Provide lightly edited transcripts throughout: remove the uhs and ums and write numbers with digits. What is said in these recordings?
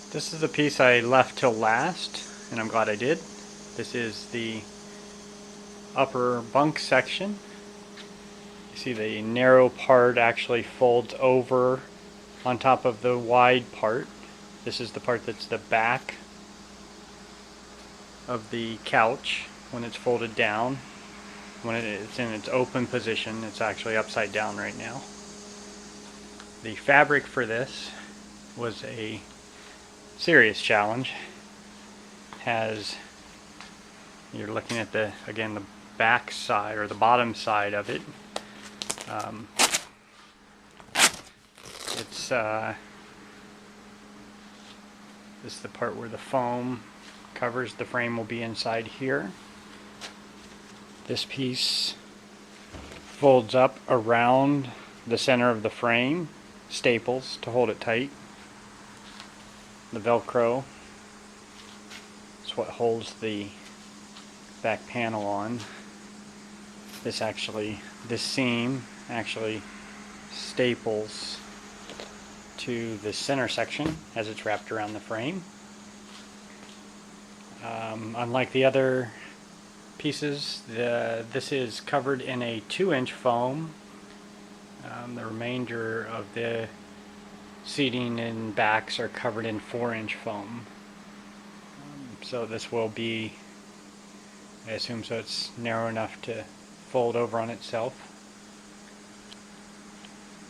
This is the piece I left till last, and I'm glad I did. This is the upper bunk section. You see the narrow part actually folds over on top of the wide part. This is the part that's the back of the couch when it's folded down. When it's in its open position, it's actually upside down right now. The fabric for this was a serious challenge. You're looking at the back side or the bottom side of it. This is the part where the foam covers the frame, will be inside here. This piece folds up around the center of the frame, staples to hold it tight. The Velcro is what holds the back panel on. This seam actually staples to the center section as it's wrapped around the frame. Unlike the other pieces, this is covered in a 2-inch foam. The remainder of the seating and backs are covered in 4-inch foam. So this will be, I assume, so it's narrow enough to fold over on itself.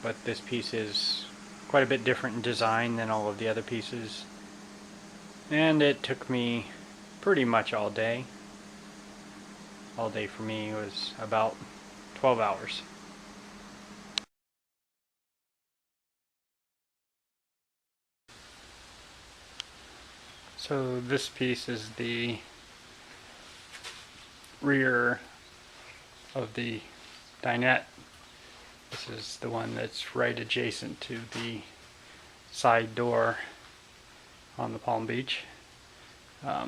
But this piece is quite a bit different in design than all of the other pieces. And it took me pretty much all day. All day for me was about 12 hours. So this piece is the rear of the dinette. This is the one that's right adjacent to the side door on the Palm Beach. I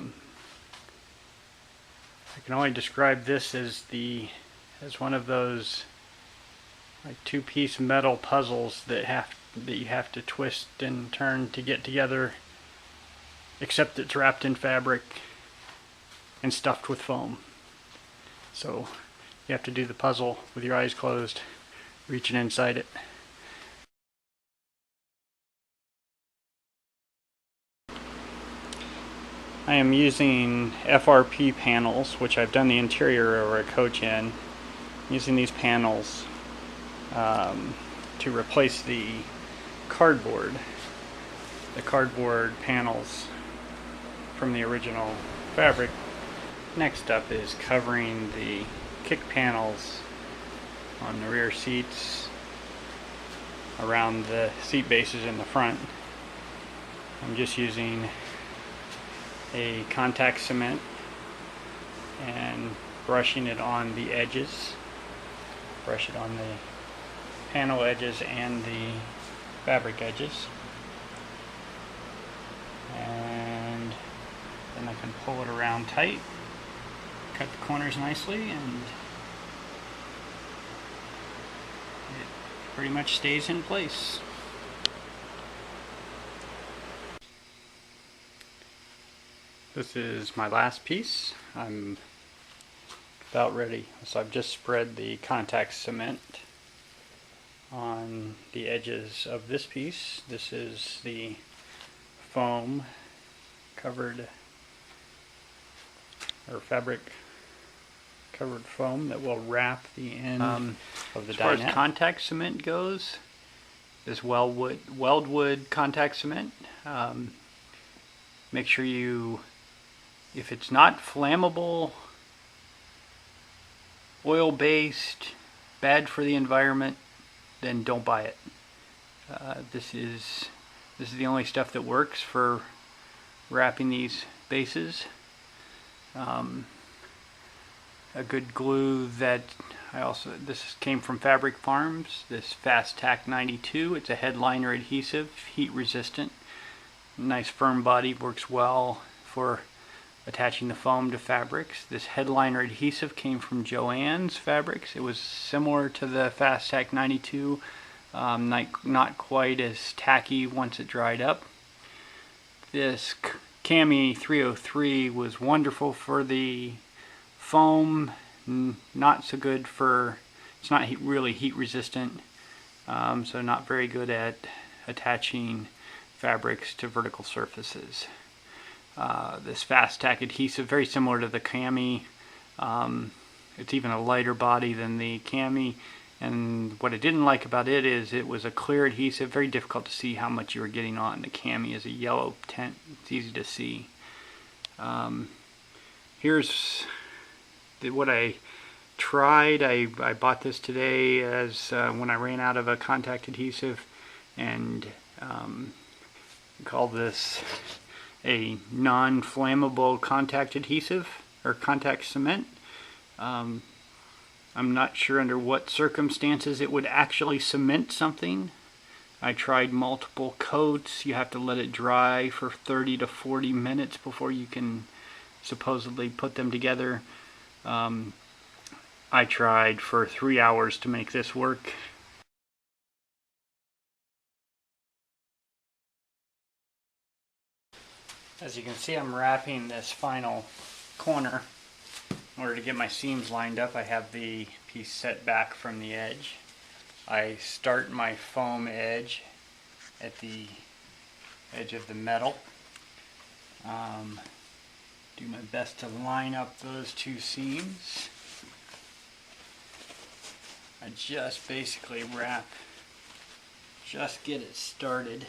can only describe this as one of those like 2-piece metal puzzles that you have to twist and turn to get together, except it's wrapped in fabric and stuffed with foam. So you have to do the puzzle with your eyes closed, reaching inside it. I am using FRP panels, which I've done the interior of a coach in. I'm using these panels to replace the cardboard panels from the original fabric. Next up is covering the kick panels on the rear seats around the seat bases in the front. I'm just using a contact cement and brushing it on the edges. Brush it on the panel edges and the fabric edges. And then I can pull it around tight, cut the corners nicely, and it pretty much stays in place. This is my last piece. I'm about ready. So I've just spread the contact cement on the edges of this piece. This is the foam covered, or fabric covered foam that will wrap the end of the dinette. As far as contact cement goes, this weldwood contact cement, make sure if it's not flammable, oil-based, bad for the environment, then don't buy it. This is the only stuff that works for wrapping these bases. A good glue that this came from Fabric Farms, this Fast Tack 92. It's a headliner adhesive, heat resistant, nice firm body, works well for attaching the foam to fabrics. This headliner adhesive came from Joann's Fabrics. It was similar to the Fast Tack 92, not quite as tacky once it dried up. This Cami 303 was wonderful for the foam, not so good for, it's not really heat resistant, so not very good at attaching fabrics to vertical surfaces. This fast tack adhesive, very similar to the Cami. It's even a lighter body than the Cami, and what I didn't like about it is it was a clear adhesive, very difficult to see how much you were getting on. The Cami is a yellow tint, it's easy to see. Here's what I tried. I bought this today as when I ran out of a contact adhesive, and call this a non-flammable contact adhesive or contact cement. I'm not sure under what circumstances it would actually cement something. I tried multiple coats. You have to let it dry for 30 to 40 minutes before you can supposedly put them together. I tried for 3 hours to make this work. As you can see, I'm wrapping this final corner. In order to get my seams lined up, I have the piece set back from the edge. I start my foam edge at the edge of the metal. Do my best to line up those two seams. I just basically wrap, just get it started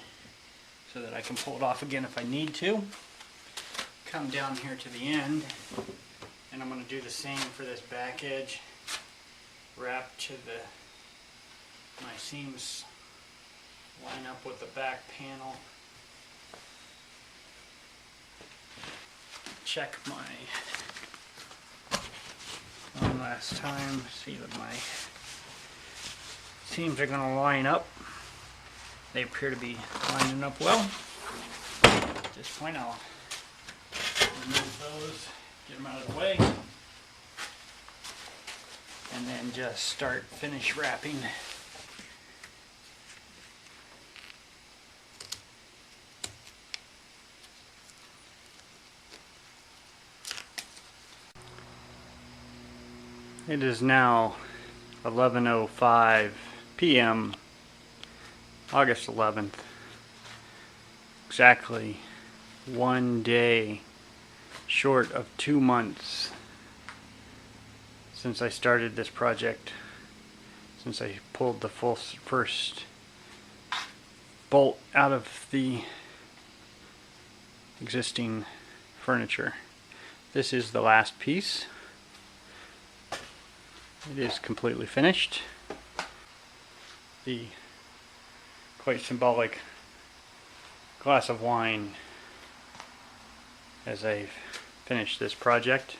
so that I can pull it off again if I need to. Come down here to the end, and I'm going to do the same for this back edge. Wrap to my seams line up with the back panel. Check one last time, see that my seams are going to line up. They appear to be lining up well. At this point, I'll remove those, get them out of the way, and then just finish wrapping. It is now 11:05 p.m. August 11th. Exactly 1 day short of 2 months since I started this project, since I pulled the first bolt out of the existing furniture. This is the last piece. It is completely finished. The quite symbolic glass of wine as I finish this project.